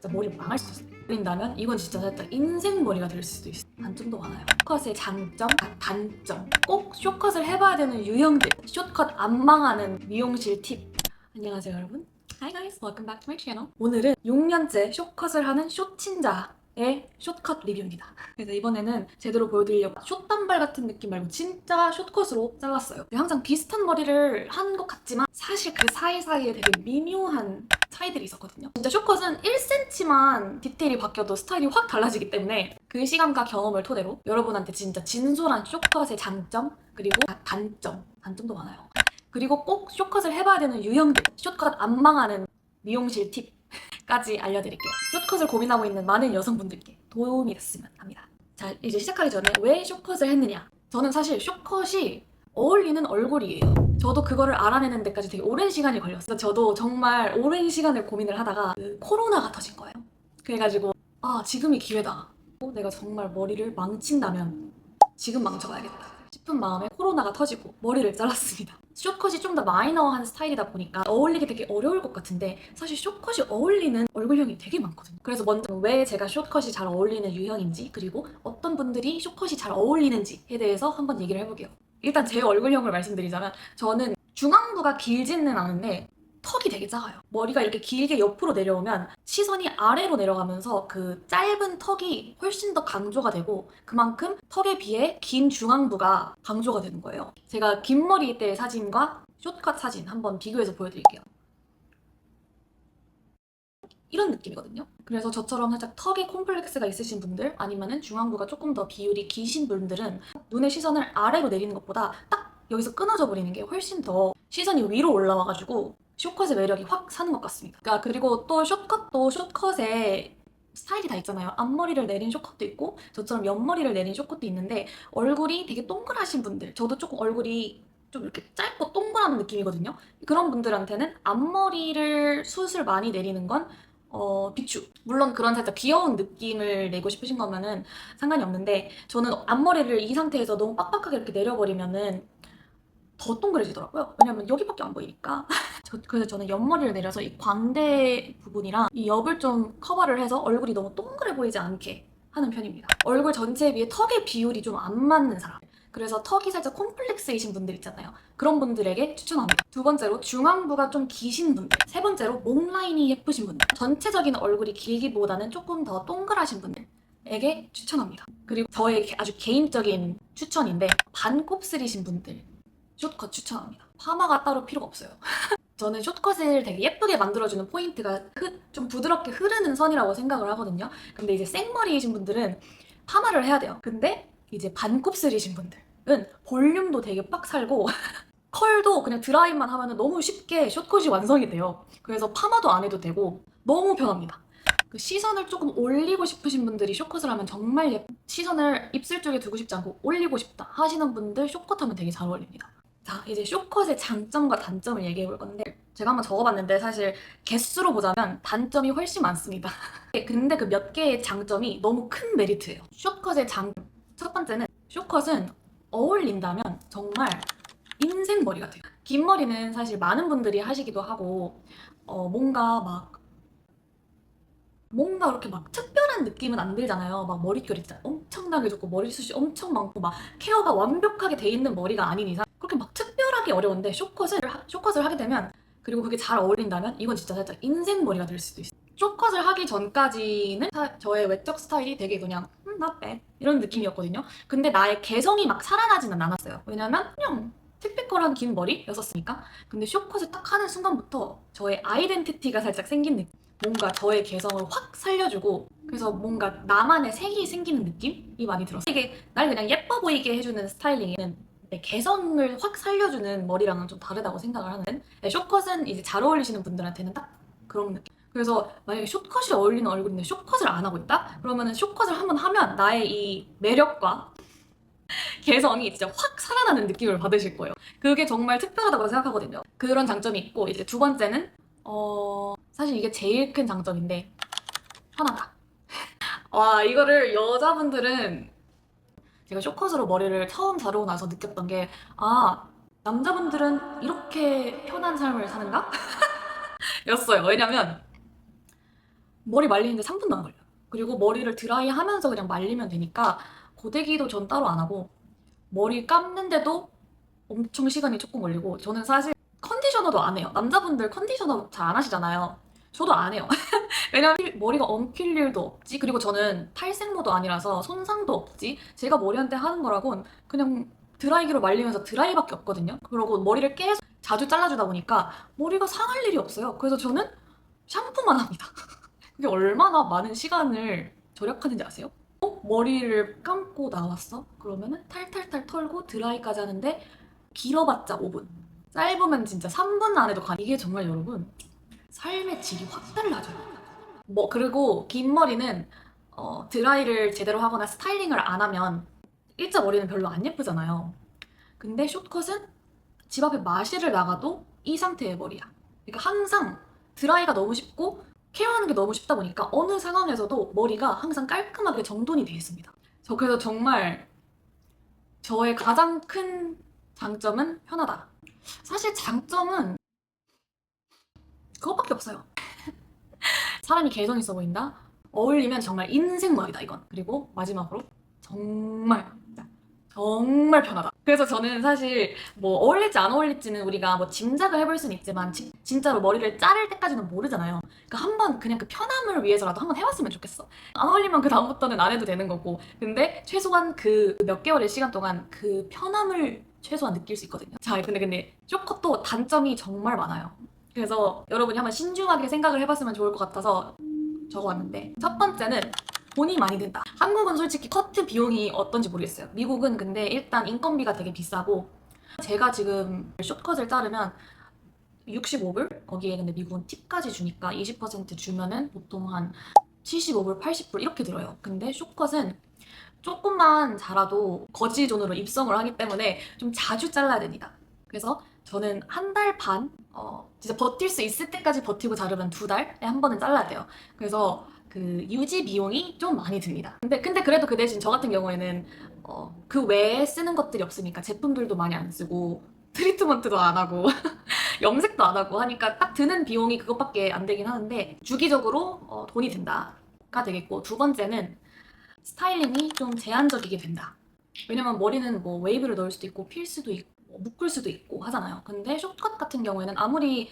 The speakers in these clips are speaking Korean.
진짜 머리 망할 수도 있어요. 그린다면 이건 진짜 살짝 인생 머리가 될 수도 있어요. 단점도 많아요. 숏컷의 장점, 단점, 꼭 숏컷을 해봐야 되는 유형들, 숏컷 안 망하는 미용실 팁. 안녕하세요 여러분. Hi guys, welcome back to my channel. 오늘은 6년째 숏컷을 하는 숏친자의 숏컷 리뷰입니다. 그래서 이번에는 제대로 보여드리려고 숏단발 같은 느낌 말고 진짜 숏컷으로 잘랐어요. 항상 비슷한 머리를 한 것 같지만 사실 그 사이사이에 되게 미묘한 차이들이 있었거든요. 진짜 숏컷은 1cm만 디테일이 바뀌어도 스타일이 확 달라지기 때문에 그 시간과 경험을 토대로 여러분한테 진짜 진솔한 숏컷의 장점 그리고 단점도 많아요. 그리고 꼭 숏컷을 해봐야 되는 유형들, 숏컷 안 망하는 미용실 팁까지 알려드릴게요. 숏컷을 고민하고 있는 많은 여성분들께 도움이 됐으면 합니다. 자, 이제 시작하기 전에 왜 숏컷을 했느냐? 저는 사실 숏컷이 어울리는 얼굴이에요. 저도 그거를 알아내는 데까지 되게 오랜 시간이 걸렸어요. 저도 정말 오랜 시간을 고민을 하다가 코로나가 터진 거예요. 그래가지고 지금이 기회다. 내가 정말 머리를 망친다면 지금 망쳐봐야겠다 싶은 마음에 코로나가 터지고 머리를 잘랐습니다. 숏컷이 좀 더 마이너한 스타일이다 보니까 어울리기 되게 어려울 것 같은데 사실 숏컷이 어울리는 얼굴형이 되게 많거든요. 그래서 먼저 왜 제가 숏컷이 잘 어울리는 유형인지 그리고 어떤 분들이 숏컷이 잘 어울리는지에 대해서 한번 얘기를 해볼게요. 일단 제 얼굴형을 말씀드리자면 저는 중앙부가 길지는 않은데 턱이 되게 작아요. 머리가 이렇게 길게 옆으로 내려오면 시선이 아래로 내려가면서 그 짧은 턱이 훨씬 더 강조가 되고 그만큼 턱에 비해 긴 중앙부가 강조가 되는 거예요. 제가 긴 머리 때 사진과 숏컷 사진 한번 비교해서 보여드릴게요. 이런 느낌이거든요. 그래서 저처럼 살짝 턱에 콤플렉스가 있으신 분들 아니면은 중앙부가 조금 더 비율이 기신 분들은 눈의 시선을 아래로 내리는 것보다 딱 여기서 끊어져 버리는 게 훨씬 더 시선이 위로 올라와가지고 숏컷의 매력이 확 사는 것 같습니다. 그리고 또 숏컷도 숏컷에 스타일이 다 있잖아요. 앞머리를 내린 숏컷도 있고 저처럼 옆머리를 내린 숏컷도 있는데 얼굴이 되게 동그라신 분들, 저도 조금 얼굴이 좀 이렇게 짧고 동그란 느낌이거든요. 그런 분들한테는 앞머리를 숱을 많이 내리는 건 비추. 물론 그런 살짝 귀여운 느낌을 내고 싶으신 거면은 상관이 없는데 저는 앞머리를 이 상태에서 너무 빡빡하게 이렇게 내려버리면은 더 동그래지더라고요. 왜냐면 여기밖에 안 보이니까. 그래서 저는 옆머리를 내려서 이 광대 부분이랑 이 옆을 좀 커버를 해서 얼굴이 너무 동그래 보이지 않게 하는 편입니다. 얼굴 전체에 비해 턱의 비율이 좀 안 맞는 사람. 그래서 턱이 살짝 콤플렉스이신 분들 있잖아요. 그런 분들에게 추천합니다. 두 번째로 중앙부가 좀 기신 분들. 세 번째로 목 라인이 예쁘신 분들. 전체적인 얼굴이 길기보다는 조금 더 동그라신 분들에게 추천합니다. 그리고 저의 아주 개인적인 추천인데 반곱슬이신 분들 숏컷 추천합니다. 파마가 따로 필요가 없어요. 저는 숏컷을 되게 예쁘게 만들어주는 포인트가 좀 부드럽게 흐르는 선이라고 생각을 하거든요. 근데 이제 생머리이신 분들은 파마를 해야 돼요. 근데 이제 반곱슬이신 분들은 볼륨도 되게 빡 살고 컬도 그냥 드라이만 하면 너무 쉽게 숏컷이 완성이 돼요. 그래서 파마도 안 해도 되고 너무 편합니다. 그 시선을 조금 올리고 싶으신 분들이 숏컷을 하면 정말 시선을 입술 쪽에 두고 싶지 않고 올리고 싶다 하시는 분들 숏컷 하면 되게 잘 어울립니다. 자, 이제 숏컷의 장점과 단점을 얘기해 볼 건데 제가 한번 적어봤는데 사실 개수로 보자면 단점이 훨씬 많습니다. 근데 그 몇 개의 장점이 너무 큰 메리트예요. 숏컷의 장점 첫 번째는 숏컷은 어울린다면 정말 인생 머리 같아요. 긴 머리는 사실 많은 분들이 하시기도 하고 뭔가 그렇게 막 특별한 느낌은 안 들잖아요. 막 머릿결이 진짜 엄청나게 좋고 머리숱이 엄청 많고 막 케어가 완벽하게 돼 있는 머리가 아닌 이상 그렇게 막 특별하기 어려운데 숏컷을 하게 되면 그리고 그게 잘 어울린다면 이건 진짜 살짝 인생 머리가 될 수도 있어요. 숏컷을 하기 전까지는 저의 외적 스타일이 되게 그냥 not bad 이런 느낌이었거든요. 근데 나의 개성이 막 살아나지는 않았어요. 왜냐면 그냥 티피컬한 긴 머리였었으니까. 근데 숏컷을 딱 하는 순간부터 저의 아이덴티티가 살짝 생긴 느낌. 뭔가 저의 개성을 확 살려주고 그래서 뭔가 나만의 색이 생기는 느낌이 많이 들었어요. 이게 날 그냥 예뻐 보이게 해주는 스타일링은 내 개성을 확 살려주는 머리랑은 좀 다르다고 생각을 하는데 숏컷은 이제 잘 어울리시는 분들한테는 딱 그런 느낌. 그래서 만약에 숏컷이 어울리는 얼굴인데 숏컷을 안 하고 있다? 그러면은 숏컷을 한번 하면 나의 이 매력과 개성이 진짜 확 살아나는 느낌을 받으실 거예요. 그게 정말 특별하다고 생각하거든요. 그런 장점이 있고 이제 두 번째는 사실 이게 제일 큰 장점인데 편하다. 와, 이거를 여자분들은 제가 숏컷으로 머리를 처음 자르고 나서 느꼈던 게 남자분들은 이렇게 편한 삶을 사는가? 였어요. 왜냐면 머리 말리는데 3분도 안 걸려요. 그리고 머리를 드라이 하면서 그냥 말리면 되니까 고데기도 전 따로 안 하고 머리 감는데도 엄청 시간이 조금 걸리고 저는 사실 컨디셔너도 안 해요. 남자분들 컨디셔너 잘 안 하시잖아요. 저도 안 해요. 왜냐면 머리가 엉킬 일도 없지. 그리고 저는 탈색모도 아니라서 손상도 없지. 제가 머리한테 하는 거라곤 그냥 드라이기로 말리면서 드라이밖에 없거든요. 그리고 머리를 계속 자주 잘라주다 보니까 머리가 상할 일이 없어요. 그래서 저는 샴푸만 합니다. 그게 얼마나 많은 시간을 절약하는지 아세요? 머리를 감고 나왔어? 그러면은 탈탈탈 털고 드라이까지 하는데 길어봤자 5분. 짧으면 진짜 3분 안에도 가. 이게 정말 여러분 삶의 질이 확 달라져요. 그리고 긴 머리는 드라이를 제대로 하거나 스타일링을 안 하면 일자 머리는 별로 안 예쁘잖아요. 근데 숏컷은 집 앞에 마실을 나가도 이 상태의 머리야. 그러니까 항상 드라이가 너무 쉽고 케어하는 게 너무 쉽다 보니까 어느 상황에서도 머리가 항상 깔끔하게 정돈이 돼 있습니다. 저 그래서 정말 저의 가장 큰 장점은 편하다. 사실 장점은 그것밖에 없어요. 사람이 개성 있어 보인다? 어울리면 정말 인생 머리다 이건. 그리고 마지막으로 정말 편하다. 그래서 저는 사실 뭐 어울릴지 안 어울릴지는 우리가 뭐 짐작을 해볼 수는 있지만 진짜로 머리를 자를 때까지는 모르잖아요. 그러니까 한번 그냥 그 편함을 위해서라도 한번 해봤으면 좋겠어. 안 어울리면 그 다음부터는 안 해도 되는 거고. 근데 최소한 그 몇 개월의 시간 동안 그 편함을 최소한 느낄 수 있거든요. 자, 근데 쇼컷도 단점이 정말 많아요. 그래서 여러분이 한번 신중하게 생각을 해봤으면 좋을 것 같아서 적어왔는데 첫 번째는 돈이 많이 든다. 한국은 솔직히 커트 비용이 어떤지 모르겠어요. 미국은 근데 일단 인건비가 되게 비싸고 제가 지금 숏컷을 자르면 65불? 거기에 근데 미국은 팁까지 주니까 20% 주면은 보통 한 75불, 80불 이렇게 들어요. 근데 숏컷은 조금만 자라도 거지존으로 입성을 하기 때문에 좀 자주 잘라야 됩니다. 그래서 저는 한 달 반, 진짜 버틸 수 있을 때까지 버티고 자르면 2달에 한 번은 잘라야 돼요. 그래서 그 유지 비용이 좀 많이 듭니다. 근데 그래도 그 대신 저 같은 경우에는 그 외에 쓰는 것들이 없으니까 제품들도 많이 안 쓰고 트리트먼트도 안 하고 염색도 안 하고 하니까 딱 드는 비용이 그것밖에 안 되긴 하는데 주기적으로 돈이 든다가 되겠고 두 번째는 스타일링이 좀 제한적이게 된다. 왜냐면 머리는 뭐 웨이브를 넣을 수도 있고 필 수도 있고 묶을 수도 있고 하잖아요. 근데 숏컷 같은 경우에는 아무리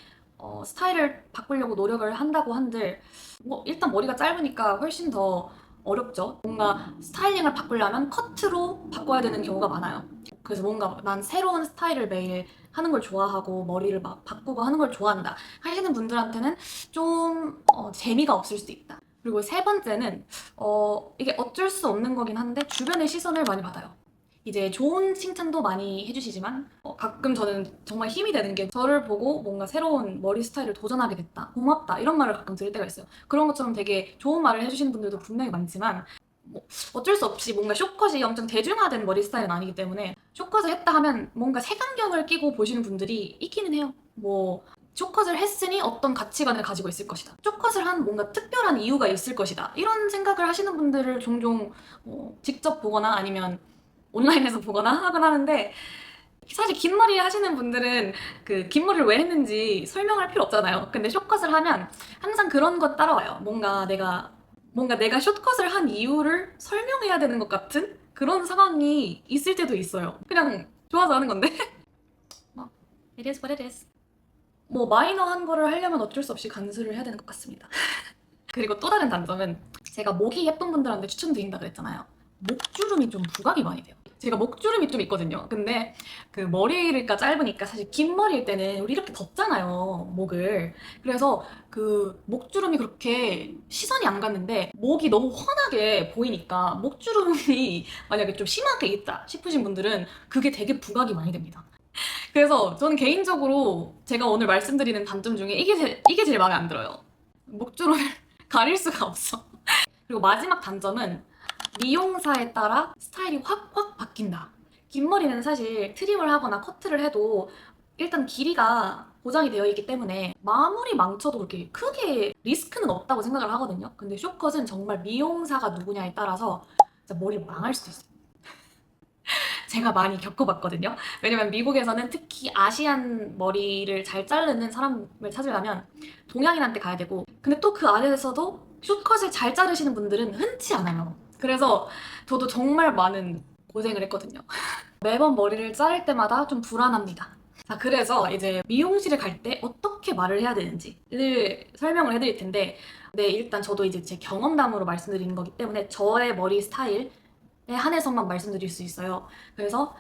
스타일을 바꾸려고 노력을 한다고 한들 뭐 일단 머리가 짧으니까 훨씬 더 어렵죠. 뭔가 스타일링을 바꾸려면 커트로 바꿔야 되는 경우가 많아요. 그래서 뭔가 난 새로운 스타일을 매일 하는 걸 좋아하고 머리를 막 바꾸고 하는 걸 좋아한다 하시는 분들한테는 좀 재미가 없을 수도 있다. 그리고 세 번째는 이게 어쩔 수 없는 거긴 한데 주변의 시선을 많이 받아요. 이제 좋은 칭찬도 많이 해주시지만 가끔 저는 정말 힘이 되는 게 저를 보고 뭔가 새로운 머리 스타일을 도전하게 됐다, 고맙다 이런 말을 가끔 들을 때가 있어요. 그런 것처럼 되게 좋은 말을 해주시는 분들도 분명히 많지만 뭐 어쩔 수 없이 뭔가 숏컷이 엄청 대중화된 머리 스타일은 아니기 때문에 숏컷을 했다 하면 뭔가 색안경을 끼고 보시는 분들이 있기는 해요. 뭐 숏컷을 했으니 어떤 가치관을 가지고 있을 것이다. 숏컷을 한 뭔가 특별한 이유가 있을 것이다. 이런 생각을 하시는 분들을 종종 직접 보거나 아니면 온라인에서 보거나 하곤 하는데 사실 긴 머리 하시는 분들은 그 긴 머리를 왜 했는지 설명할 필요 없잖아요. 근데 숏컷을 하면 항상 그런 것 따라와요. 뭔가 내가 숏컷을 한 이유를 설명해야 되는 것 같은 그런 상황이 있을 때도 있어요. 그냥 좋아서 하는 건데. 뭐, it is what it is. 뭐 마이너한 거를 하려면 어쩔 수 없이 간수를 해야 되는 것 같습니다. 그리고 또 다른 단점은 제가 목이 예쁜 분들한테 추천드린다 그랬잖아요. 목주름이 좀 부각이 많이 돼요. 제가 목주름이 좀 있거든요. 근데 그 머리가 짧으니까 사실 긴 머리일 때는 우리 이렇게 덮잖아요, 목을. 그래서 그 목주름이 그렇게 시선이 안 갔는데 목이 너무 훤하게 보이니까 목주름이 만약에 좀 심하게 있다 싶으신 분들은 그게 되게 부각이 많이 됩니다. 그래서 저는 개인적으로 제가 오늘 말씀드리는 단점 중에 이게 제일 마음에 안 들어요. 목주름을 가릴 수가 없어. 그리고 마지막 단점은 미용사에 따라 스타일이 확 바뀐다. 긴 머리는 사실 트림을 하거나 커트를 해도 일단 길이가 보장이 되어 있기 때문에 아무리 망쳐도 그렇게 크게 리스크는 없다고 생각을 하거든요. 근데 숏컷은 정말 미용사가 누구냐에 따라서 진짜 머리 망할 수도 있어요. 제가 많이 겪어봤거든요. 왜냐면 미국에서는 특히 아시안 머리를 잘 자르는 사람을 찾으려면 동양인한테 가야 되고 근데 또 그 안에서도 숏컷을 잘 자르시는 분들은 흔치 않아요. 그래서 저도 정말 많은 고생을 했거든요. 매번 머리를 자를 때마다 좀 불안합니다. 자, 그래서 이제 미용실에 갈 때 어떻게 말을 해야 되는지를 설명을 해드릴 텐데, 네, 일단 저도 이제 제 경험담으로 말씀드리는 거기 때문에 저의 머리 스타일에 한해서만 말씀드릴 수 있어요. 그래서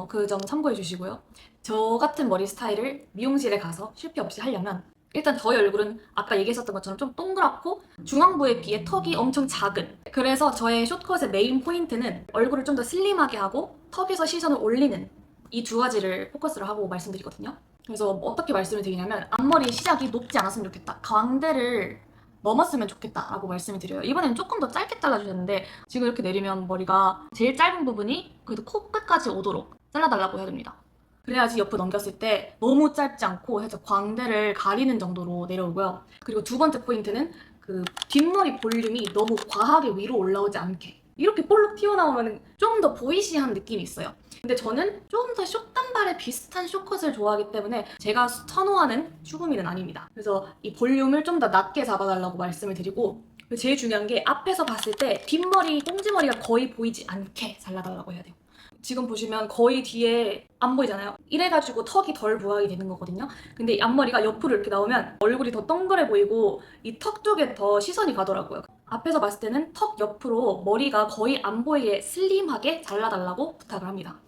그 점 참고해 주시고요. 저 같은 머리 스타일을 미용실에 가서 실패 없이 하려면 일단 저희 얼굴은 아까 얘기했었던 것처럼 좀 동그랗고 중앙부에 비해 턱이 엄청 작은, 그래서 저의 숏컷의 메인 포인트는 얼굴을 좀 더 슬림하게 하고 턱에서 시선을 올리는 이 두 가지를 포커스를 하고 말씀드리거든요. 그래서 어떻게 말씀을 드리냐면 앞머리 시작이 높지 않았으면 좋겠다, 광대를 넘었으면 좋겠다 라고 말씀을 드려요. 이번에는 조금 더 짧게 잘라주셨는데 지금 이렇게 내리면 머리가 제일 짧은 부분이 그래도 코끝까지 오도록 잘라달라고 해야 됩니다. 그래야지 옆으로 넘겼을 때 너무 짧지 않고 살짝 광대를 가리는 정도로 내려오고요. 그리고 두 번째 포인트는 그 뒷머리 볼륨이 너무 과하게 위로 올라오지 않게, 이렇게 볼록 튀어나오면 좀 더 보이시한 느낌이 있어요. 근데 저는 좀 더 숏단발에 비슷한 숏컷을 좋아하기 때문에 제가 선호하는 슈구미는 아닙니다. 그래서 이 볼륨을 좀 더 낮게 잡아달라고 말씀을 드리고, 제일 중요한 게 앞에서 봤을 때 뒷머리, 꽁지머리가 거의 보이지 않게 잘라달라고 해야 돼요. 지금 보시면 거의 뒤에 안 보이잖아요. 이래가지고 턱이 덜 부각이 되는 거거든요. 근데 이 앞머리가 옆으로 이렇게 나오면 얼굴이 더 동그래 보이고 이 턱 쪽에 더 시선이 가더라고요. 앞에서 봤을 때는 턱 옆으로 머리가 거의 안 보이게 슬림하게 잘라달라고 부탁을 합니다.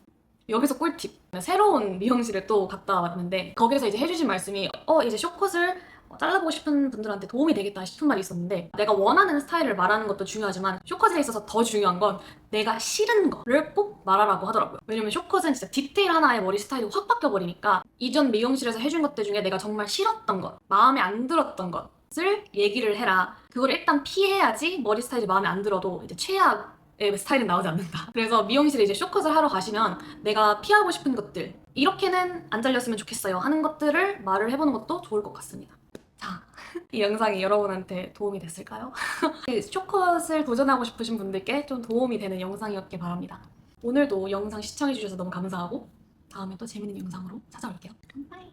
여기서 꿀팁. 새로운 미용실에 또 갔다 왔는데 거기서 이제 해주신 말씀이 이제 숏컷을 잘라보고 싶은 분들한테 도움이 되겠다 싶은 말이 있었는데, 내가 원하는 스타일을 말하는 것도 중요하지만 숏컷에 있어서 더 중요한 건 내가 싫은 거를 꼭 말하라고 하더라고요. 왜냐면 숏컷은 진짜 디테일 하나의 머리 스타일이 확 바뀌어버리니까 이전 미용실에서 해준 것들 중에 내가 정말 싫었던 것, 마음에 안 들었던 것을 얘기를 해라. 그걸 일단 피해야지 머리 스타일이 마음에 안 들어도 이제 최악의 스타일은 나오지 않는다. 그래서 미용실에 이제 숏컷을 하러 가시면 내가 피하고 싶은 것들, 이렇게는 안 잘렸으면 좋겠어요 하는 것들을 말을 해보는 것도 좋을 것 같습니다. 자, 이 영상이 여러분한테 도움이 됐을까요? 숏컷을 도전하고 싶으신 분들께 좀 도움이 되는 영상이었길 바랍니다. 오늘도 영상 시청해주셔서 너무 감사하고 다음에 또 재밌는 영상으로 찾아올게요. 바이!